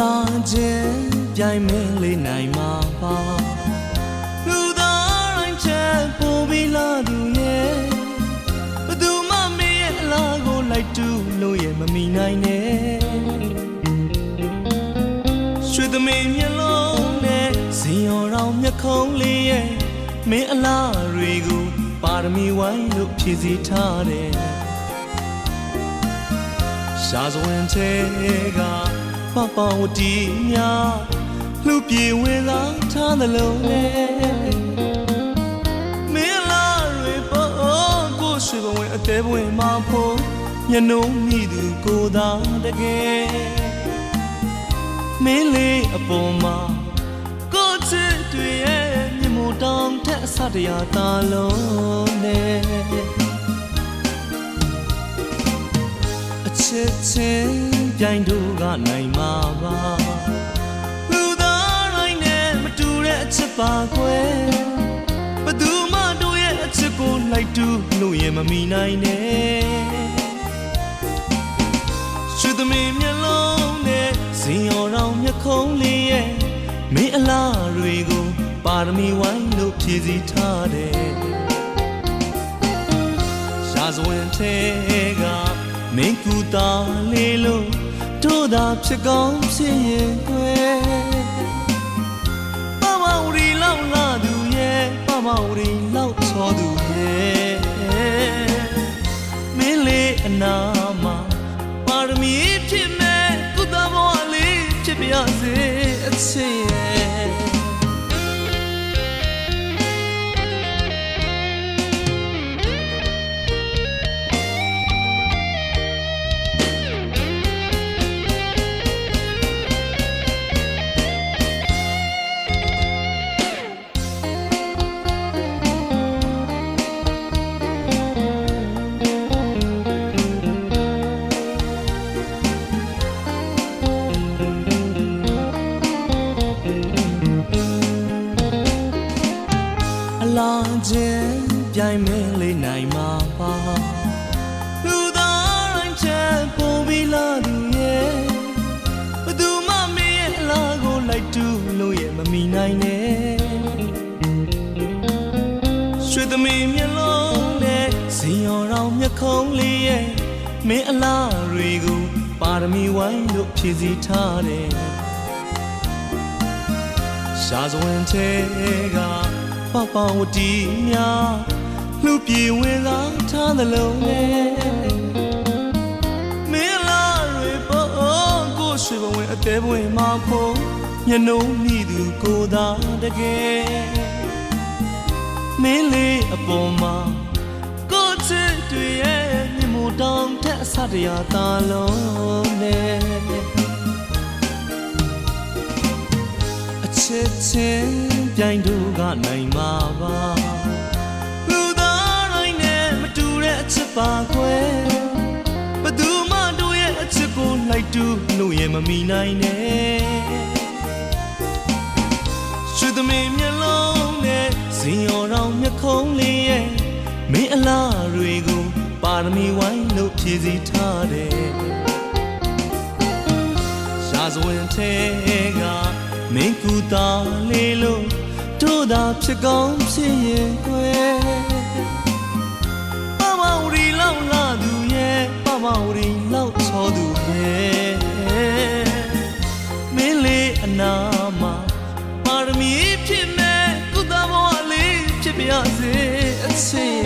လာခြင်းပြိုင်မင်းလေးနိုင်မှာပါလူသားတိုင်းချက်ပို့ပြီးလာသူရဲ့ဘသူမှမင်းရဲ့အလားကိုလိုက်တူလို့ရဲ့မမီနိုင်နဲ့ရွှေသမီးမျက်လုံးနဲ့ဇင်ရောင်တော်မျက်ခုံးလေးရဲ့မင်းအလားတွေကိုပါရမီဝိုင်းလို့ဖြည့်စည်ထားတယ်ရှားစဝင်တဲ့ကပပဝတီများလူပြေဝင်လာထားသလုံးနဲ့မင်းလာတွေပေါ်ကိုရွှေဘဝင်အသေးဘဝင်မှာဖို့ညနှုံးမိသူကိုသာတကယ်မင်းလေးအပေါ်မှာကိုချစ်တွေရဲ့မြင်မို့တောင်ထက်အစတရားသာလုံးနဲ့အချစ်ချင်းပြိုင်တို့ကနိုင်မှာပါလူသားတိုင်းနဲ့မတူတဲ့အချစ်ပါကွယ်ဘသူမှတို့ရဲ့အချစ်ကိုလိုက်တူလို့ရင်မမီနိုင်နဲ့ရွှေသမီးမျက်လုံးနဲ့ဇင်ရောင်တော်မျက်ခုံးလေးရဲ့မင်းအလားတွေကိုပါရမီဝိုင်းလို့ဖြည့်စည်ထားတယ်ရှားစဝင်တဲ့ကမင်းကူတာလေးလို့တို့သာဖြစ်ကောင်းဖြစ်ရင်ကွယ်ပမဝရီလောက်လာသူရဲ့ပမဝရီလောက်ချောသူရဲ့မင်းလေးအနာမှာပါရမီဖြစ်မဲ့ကုသဘဝလေးဖြစ်ပြစေအချစ်ရဲ့လာခြင်းပြိုင်မင်းလေးနိုင်မှာပါလူသားတိုင်းချက်ပို့ပြီးလာသူရဲ့ဘသူမှမင်းရဲ့အလားကိုလိုက်တူလို့ရဲ့မမီနိုင်နဲ့ရွှေသမီးမျက်လုံးနဲ့ဇင်ရောင်တော်မျက်ခုံးလေးရဲ့မင်းအလားတွေကိုပါရမီဝိုင်းလို့ဖြည့်စည်ထားတယ်ရှားစဝင်တဲ့ကပပဝတီများလူပြေဝင်လာထားသလုံးနဲ့မင်းလာတွေပေါ်ကိုရွှေဘဝင်အသေးဘဝင်မှာဖို့ညနှုံးမိသူကိုသာတကယ်မင်းလေးအပေါ်မှာကိုချစ်တွေရဲ့မြင်မို့တောင်ထက်အစတရားသာလုံးနဲ့ချစ်ချင်းပြိုင်တို့ကနိုင်မှာပါလူသားတိုင်းနဲ့မတူတဲ့အချစ်ပါကွယ်ဘသူမှတို့ရဲ့အချစ်ကိုလိုက်တူလို့ရင်မမီနိုင်နဲ့ရွှေသမီးမျက်လုံးနဲ့ဇင်ရောင်တော်မျက်ခုံးလေးရဲ့မင်းအလားတွေကိုပါရမီဝိုင်းလို့ဖြည့်စည်ထားတယ်ရှားစဝင်တဲ့ကမင်းကူတာလေးလို့တို့သာဖြစ်ကောင်းဖြစ်ရင်ကွယ်ပမဝရီလောက်လာသူရဲ့ပမဝရီလောက်ချောသူရဲ့မင်းလေးအနာမှာပါရမီဖြစ်မဲ့ကုသဘဝလေးဖြစ်ပြစေအချစ်